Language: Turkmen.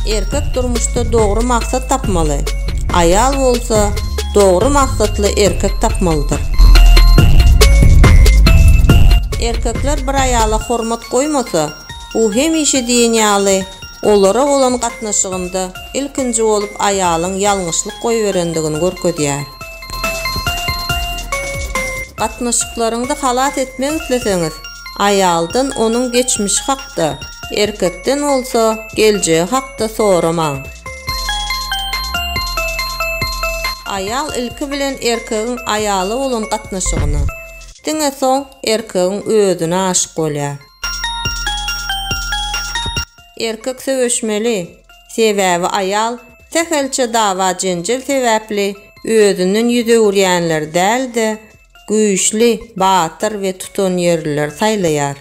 Erkek durmuşda doğru maksat tapmalı. Ayal bolsa doğru maksatlı erkek tapmalıdır. Erkekler bir ayala hormat koymasa, o hemişe diýenýaly olara bolan gatnaşygynda ilkinji bolup ayalyň ýalňyşlyk goýberendigini görkezýär. Gatnaşyklaryňda halat etmek isleseňiz, ayaldan onun geçmişi hakda, erkekden olsa geleceği hakda soramaň. Ayal ilki bilen erkegiň ayaly bolan gatnaşygyny, diňe soň erkegiň özüne aşyk bolýar. Erkek söwüşmeli, sebäbi ayal tehelçe dawa jenjel sebäpli özünün ýüze urýanlar däl-de güýçli, batyr we tutan ýerler saýlaýar.